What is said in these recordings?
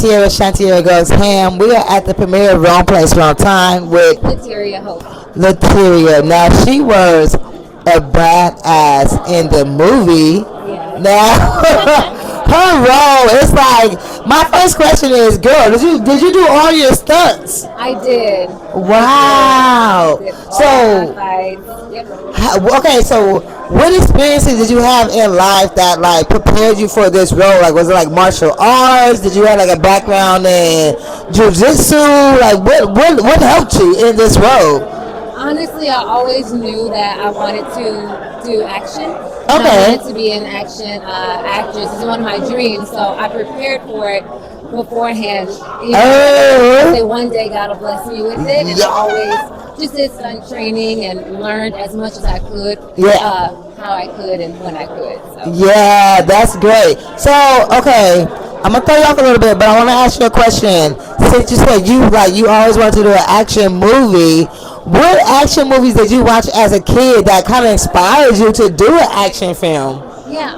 Shantiara goes ham. We are at the premiere of Wrong Place, Wrong Time with Lateria Hope. Lateria. Now she was a badass in the movie. Yes. Now her role is like my first question is, girl, did you do all your stunts? I did. I Wow. did all my So fights. Yep. okay, so what experiences did you have in life that like prepared you for this role? Like, was it like martial arts? Did you have like a background in jujitsu? Like, what helped you in this role? Honestly, I always knew that I wanted to do action. And I Okay. wanted to be an action actress. It's one of my dreams. So I prepared for it beforehand. I say Oh, one day God will bless me with it. And I always yeah, just did stunt training and learned as much as I could, yeah, how I could and when I could. So. yeah. That's great. So, okay, I'm gonna throw you off a little bit, but I want to ask you a question. Since you said you always wanted to do an action movie, what action movies did you watch as a kid that kind of inspired you to do an action film? Yeah,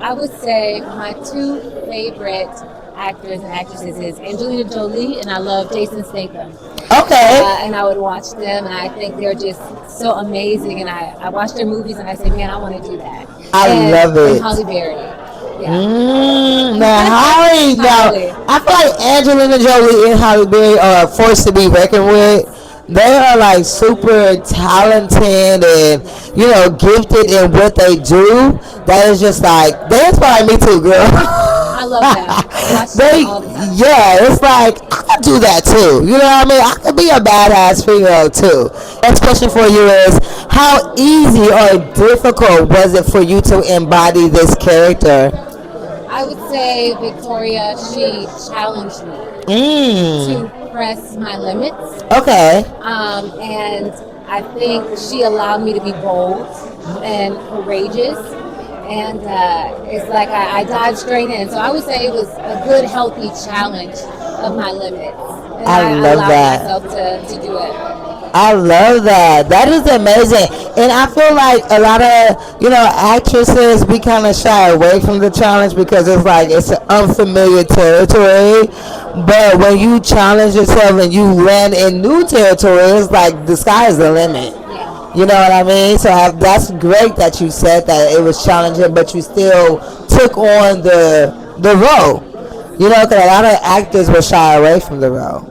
I would say my two favorite actors and actresses is Angelina Jolie and I love Jason Statham. Okay, And I would watch them, and I think they're just so amazing. And I watch their movies, and I say, man, I want to do that. I love And it. Holly Berry, yeah, Now, Holly, now, Holly. I feel like Angelina Jolie and Holly Berry are a force to be reckoned with. They are like super talented and, gifted in what they do. That is just like, they inspire me too, girl. I love them. I watch them They, all the time. yeah, it's like, I could do that too. You know what I mean? I could be a badass female too. Next question for you is, how easy or difficult was it for you to embody this character? I would say Victoria, she challenged me Mm. to press my limits, Okay. and I think she allowed me to be bold and courageous. And it's like I dived straight in. So I would say it was a good, healthy challenge of my limits. And I I love allowed that. myself to do it. I love that. That is amazing. And I feel like a lot of, actresses, we kind of shy away from the challenge because it's like it's an unfamiliar territory. But when you challenge yourself and you land in new territory, it's like the sky is the limit. Yeah. You know what I mean? So that's great that you said that it was challenging, but you still took on the role. Because a lot of actors will shy away from the role.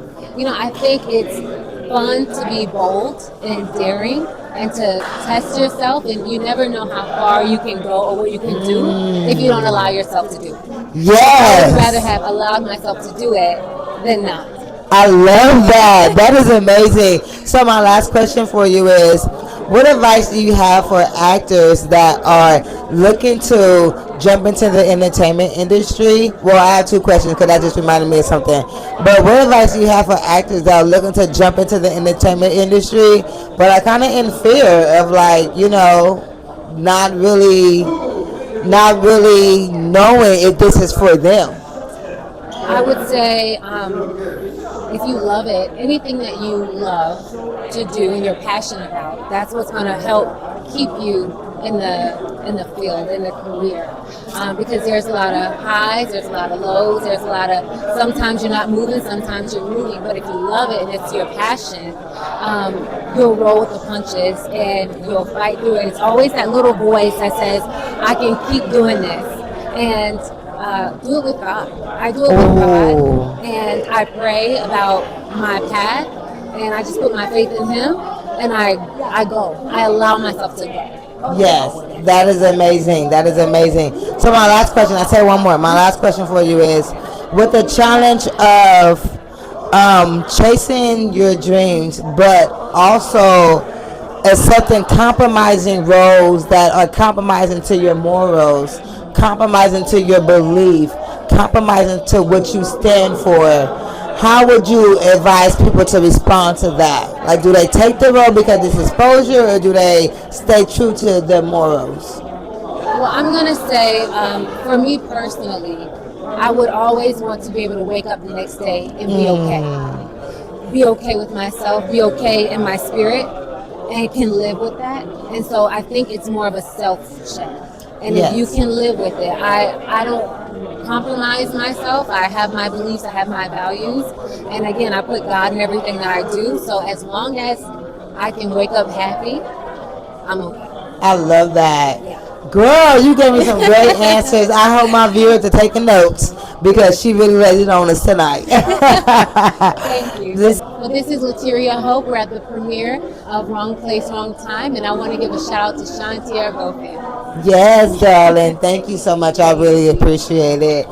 I think it's fun to be bold and daring and to test yourself, and you never know how far you can go or what you can do if you don't allow yourself to do it. I would rather Yes. have allowed myself to do it than not. I love that. That is amazing. So my last question for you is, what advice do you have for actors that are looking to jump into the entertainment industry? Well, I have two questions because that just reminded me of something. But what advice do you have for actors that are looking to jump into the entertainment industry, but are kind of in fear of like, not really, not really knowing if this is for them? I would say if you love it, anything that you love to do and you're passionate about, that's what's going to help keep you in the field, in the career. Because there's a lot of highs, there's a lot of lows, there's a lot of sometimes you're not moving, sometimes you're moving. But if you love it and it's your passion, you'll roll with the punches and you'll fight through it. It's always that little voice that says, "I can keep doing this," and do it with God. I do it with Oh, God, and I pray about my path, and I just put my faith in Him, and I go. I allow myself to go. yes, that is amazing. That is amazing. So my last question, I say one more. My last question for you is, with the challenge of chasing your dreams, but also accepting compromising roles that are compromising to your morals, compromising to your belief, compromising to what you stand for. How would you advise people to respond to that? Like, do they take the role because it's exposure, or do they stay true to their morals? Well, I'm gonna say, for me personally, I would always want to be able to wake up the next day and be okay. Be okay with myself, be okay in my spirit, and can live with that. And so I think it's more of a self check. And if you Yes. can live with it, I don't compromise myself. I have my beliefs, I have my values, and again, I put God in everything that I do. So as long as I can wake up happy, I'm okay. I love that. Yeah. Girl, you gave me some great answers. I hope my viewers are taking notes because she really laid it on us tonight. Thank you. This Well, this is Lateria Hope. We're at the premiere of Wrong Place, Wrong Time, and I want to give a shout out to Shantiara. Yes, darling. Thank you so much. I really appreciate it.